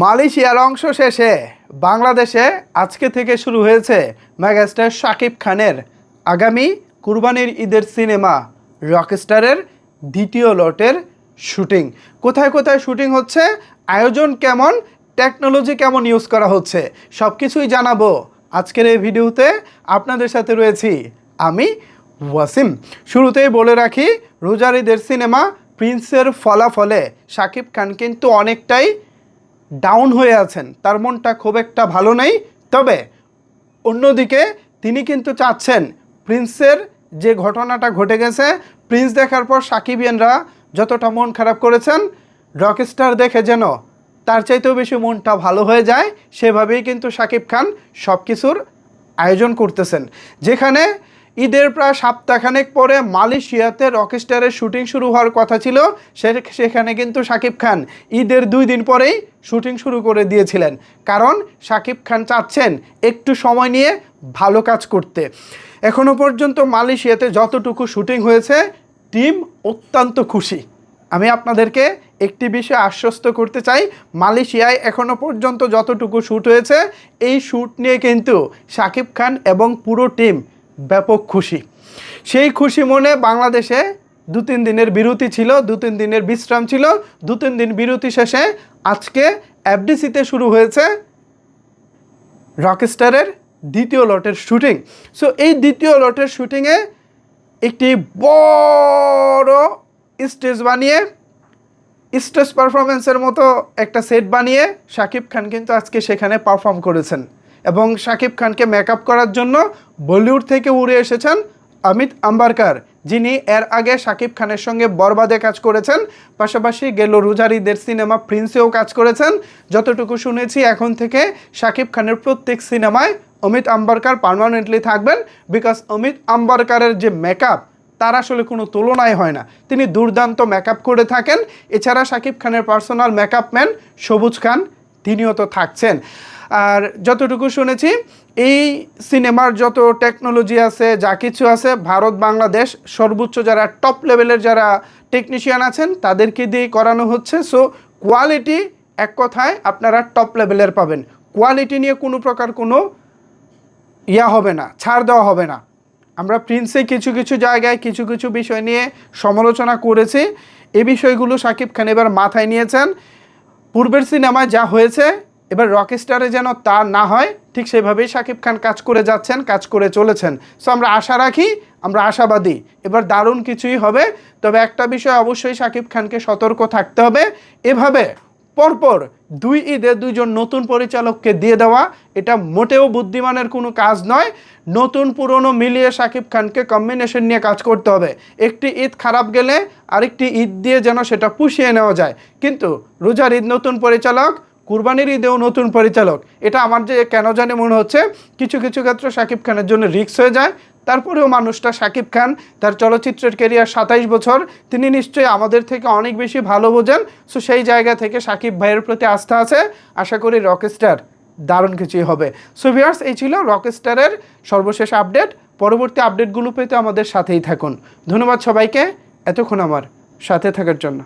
মালয়েশিয়ার অংশ শেষে বাংলাদেশে আজকে থেকে শুরু হয়েছে মেগাস্টার শাকিব খানের আগামী কুরবানির ঈদের সিনেমা রকস্টারের দ্বিতীয় লটের শুটিং। কোথায় কোথায় শুটিং হচ্ছে, আয়োজন কেমন, টেকনোলজি কেমন ইউজ করা হচ্ছে, সব কিছুই জানাবো আজকের এই ভিডিওতে। আপনাদের সাথে রয়েছি আমি ওয়াসিম। শুরুতেই বলে রাখি, রোজার ঈদের সিনেমা প্রিন্সের ফলাফলে শাকিব খান কিন্তু অনেকটাই ডাউন হয়ে আছেন, তার মনটা খুব একটা ভালো নেই। তবে অন্যদিকে তিনি কিন্তু চাচ্ছেন প্রিন্সের যে ঘটনাটা ঘটে গেছে, প্রিন্স দেখার পর সাকিবিয়ানরা যতটা মন খারাপ করেছেন, রকস্টার দেখে যেন তার চাইতেও বেশি মনটা ভালো হয়ে যায়, সেভাবেই কিন্তু শাকিব খান সব কিছুর আয়োজন করতেছেন। যেখানে ঈদের প্রায় সপ্তাহখানেক পরে মালয়েশিয়াতে রকস্টারের শুটিং শুরু হওয়ার কথা ছিল, সেখানে কিন্তু শাকিব খান ঈদের 2 দিন পরেই শুটিং শুরু করে দিয়েছিলেন। কারণ শাকিব খান চাচ্ছেন একটু সময় নিয়ে ভালো কাজ করতে। এখনও পর্যন্ত মালয়েশিয়াতে যতটুকু শুটিং হয়েছে, টিম অত্যন্ত খুশি। আমি আপনাদেরকে একটি বিষয়ে আশ্বস্ত করতে চাই, মালয়েশিয়ায় এখনও পর্যন্ত যতটুকু শ্যুট হয়েছে, এই শ্যুট নিয়ে কিন্তু শাকিব খান এবং পুরো টিম ব্যাপক খুশি। সেই খুশি মনে বাংলাদেশে 2-3 দিনের বিরতি ছিল, 2-3 দিনের বিশ্রাম ছিল। 2-3 দিন বিরতি শেষে আজকে এফডিসিতে শুরু হয়েছে রকস্টারের দ্বিতীয় লটের শুটিং। সো এই দ্বিতীয় লটের শুটিংয়ে একটি বড় স্টেজ বানিয়ে, স্টেজ পারফরমেন্সের মতো একটা সেট বানিয়ে শাকিব খান কিন্তু আজকে সেখানে পারফর্ম করেছেন। এবং শাকিব খানকে মেকআপ করার জন্য বলিউড থেকে উড়ে এসেছেন অমিত আম্বারকার, যিনি এর আগে শাকিব খানের সঙ্গে বরবাদে কাজ করেছেন, পাশাপাশি গেল রোজার ঈদের সিনেমা প্রিন্সেও কাজ করেছেন। যতটুকু শুনেছি, এখন থেকে শাকিব খানের প্রত্যেক সিনেমায় অমিত আম্বারকার পার্মানেন্টলি থাকবেন, বিকজ অমিত আম্বারকারের যে মেকআপ, তার আসলে কোনো তুলনাই হয় না। তিনি দুর্দান্ত মেকআপ করে থাকেন। এছাড়া শাকিব খানের পার্সোনাল মেকআপ ম্যান সবুজ খান, তিনিও তো থাকছেন। আর যতটুকু শুনেছি, এই সিনেমার যত টেকনোলজি আছে, যা কিছু আছে, ভারত বাংলাদেশ সর্বোচ্চ যারা টপ লেভেলের যারা টেকনিশিয়ান আছেন তাদেরকে দিয়ে করানো হচ্ছে। সো কোয়ালিটি এক কথায় আপনারা টপ লেভেলের পাবেন। কোয়ালিটি নিয়ে কোনো প্রকার কোনো হবে না, ছাড় দেওয়া হবে না। আমরা প্রিন্সে কিছু কিছু জায়গায় কিছু কিছু বিষয় নিয়ে সমালোচনা করেছি, এই বিষয়গুলো শাকিব খান এবার মাথায় নিয়েছেন। পূর্বের সিনেমায় যা হয়েছে, এবার রকস্টারে যেন তা না হয়, ঠিক সেভাবেই শাকিব খান কাজ করে যাচ্ছেন, কাজ করে চলেছেন। সো আমরা আশা রাখি, আমরা আশাবাদী এবার দারুণ কিছুই হবে। তবে একটা বিষয় অবশ্যই শাকিব খানকে সতর্ক থাকতে হবে, এভাবে পরপর 2 ঈদে 2 জন নতুন পরিচালককে দিয়ে দেওয়া, এটা মোটেও বুদ্ধিমানের কোনো কাজ নয়। নতুন পুরনো মিলিয়ে শাকিব খানকে কম্বিনেশন নিয়ে কাজ করতে হবে। একটি ঈদ খারাপ গেলে আরেকটি ঈদ দিয়ে যেন সেটা পুষিয়ে নেওয়া যায়। কিন্তু রোজার ঈদ নতুন পরিচালক, কুরবানির ঈদেও নতুন পরিচালক, এটা আমার যে কেন জানি মনে হচ্ছে কিছু কিছু ক্ষেত্রে শাকিব খানের জন্য রিস্ক হয়ে যায়। তারপরেও মানুষটা শাকিব খান, তার চলচ্চিত্রের ক্যারিয়ার 27 বছর, তিনি নিশ্চয়ই আমাদের থেকে অনেক বেশি ভালো বোঝেন। সো সেই জায়গা থেকে শাকিব ভাইয়ের প্রতি আস্থা আছে, আশা করি রকস্টার দারুণ কিছুই হবে। সো ভিউয়ার্স, এই ছিল রকস্টারের সর্বশেষ আপডেট। পরবর্তী আপডেটগুলো পেতে আমাদের সাথেই থাকুন। ধন্যবাদ সবাইকে এতক্ষণ আমার সাথে থাকার জন্য।